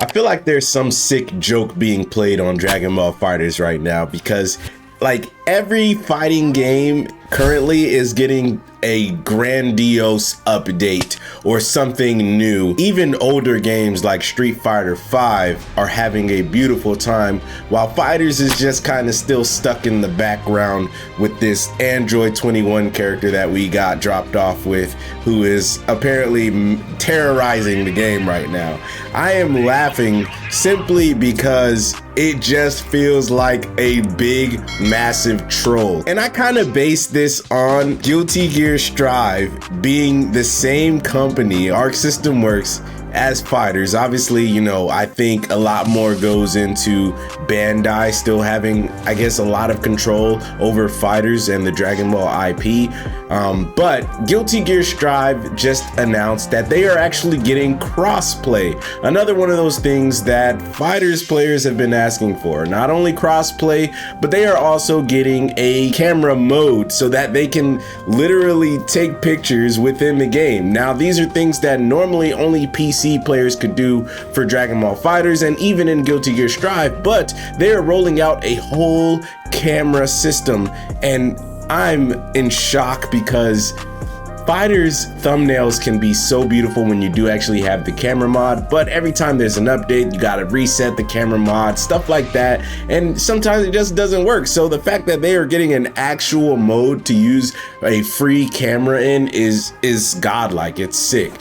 feel like there's some sick joke being played on Dragon Ball FighterZ right now, because like every fighting game currently is getting a grandiose update or something new. Even older games like Street Fighter V are having a beautiful time, while FighterZ is just kind of still stuck in the background with this Android 21 character that we got dropped off with, who is apparently terrorizing the game right now. I am laughing simply because it just feels like a big, massive troll. And I kind of base this on Guilty Gear Strive being the same company, Arc System Works, as FighterZ. Obviously, you know, I think a lot more goes into Bandai still having, I guess, a lot of control over FighterZ and the Dragon Ball IP. But Guilty Gear Strive just announced that they are actually getting crossplay. Another one of those things that FighterZ players have been asking for. Not only crossplay, but they are also getting a camera mode so that they can literally take pictures within the game. Now, these are things that normally only PC players could do for Dragon Ball FighterZ and even in Guilty Gear Strive, but they are rolling out a whole camera system, and I'm in shock because FighterZ thumbnails can be so beautiful when you do actually have the camera mod, but every time there's an update, you gotta reset the camera mod, stuff like that, and sometimes it just doesn't work. So the fact that they are getting an actual mode to use a free camera in is godlike. It's sick.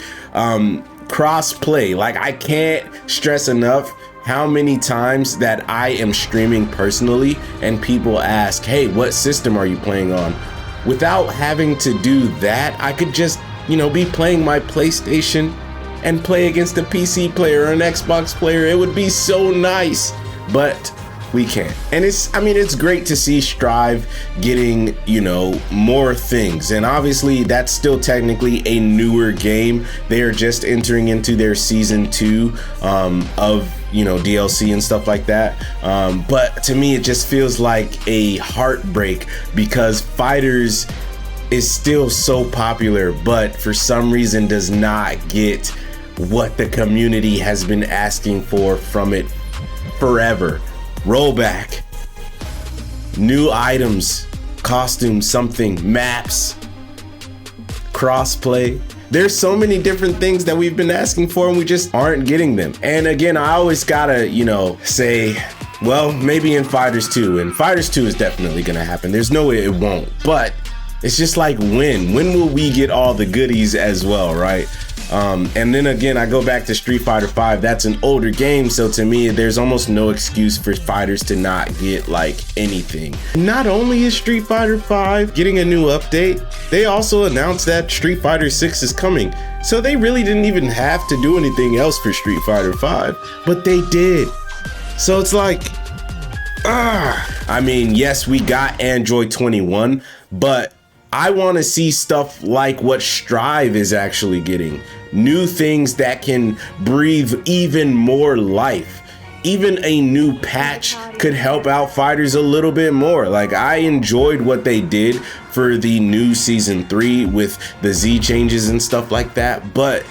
Cross-play, like I can't stress enough how many times that I am streaming personally and people ask, hey, what system are you playing on? Without having to do that, I could just, you know, be playing my PlayStation and play against a PC player or an Xbox player. It would be so nice, but we can't. And it's great to see Strive getting, you know, more things. And obviously that's still technically a newer game. They are just entering into their season 2 of, you know, DLC and stuff like that. But to me, it just feels like a heartbreak because FighterZ is still so popular, but for some reason does not get what the community has been asking for from it forever. Rollback, new items, costumes, something, maps, crossplay. There's so many different things that we've been asking for and we just aren't getting them. And again, I always gotta, you know, say, well, maybe in FighterZ 2, and FighterZ 2 is definitely gonna happen. There's no way it won't, but it's just like when will we get all the goodies as well, right? And then again, I go back to Street Fighter V. That's an older game, so to me, there's almost no excuse for FighterZ to not get like anything. Not only is Street Fighter V getting a new update, they also announced that Street Fighter 6 is coming. So they really didn't even have to do anything else for Street Fighter V, but they did. So it's like, I mean, yes, we got Android 21, but I want to see stuff like what Strive is actually getting. New things that can breathe even more life. Even a new patch could help out FighterZ a little bit more. Like, I enjoyed what they did for the new season 3 with the Z changes and stuff like that, but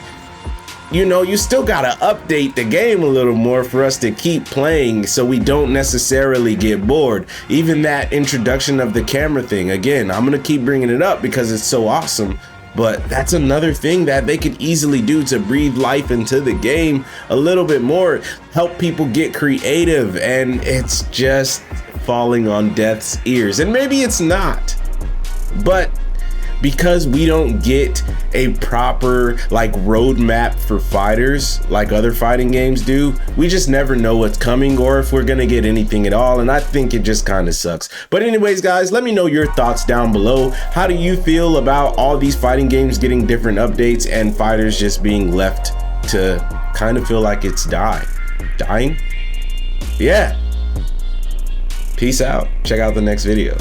you know, you still gotta update the game a little more for us to keep playing so we don't necessarily get bored. Even that introduction of the camera thing, again, I'm gonna keep bringing it up because it's so awesome, but that's another thing that they could easily do to breathe life into the game a little bit more, help people get creative, and it's just falling on deaf's ears. And maybe it's not, but because we don't get a proper like roadmap for fighters like other fighting games do, we just never know what's coming or if we're gonna get anything at all, and I think it just kind of sucks. But anyways, guys, let me know your thoughts down below. How do you feel about all these fighting games getting different updates and FighterZ just being left to kind of feel like it's dying? Yeah. Peace out. Check out the next video.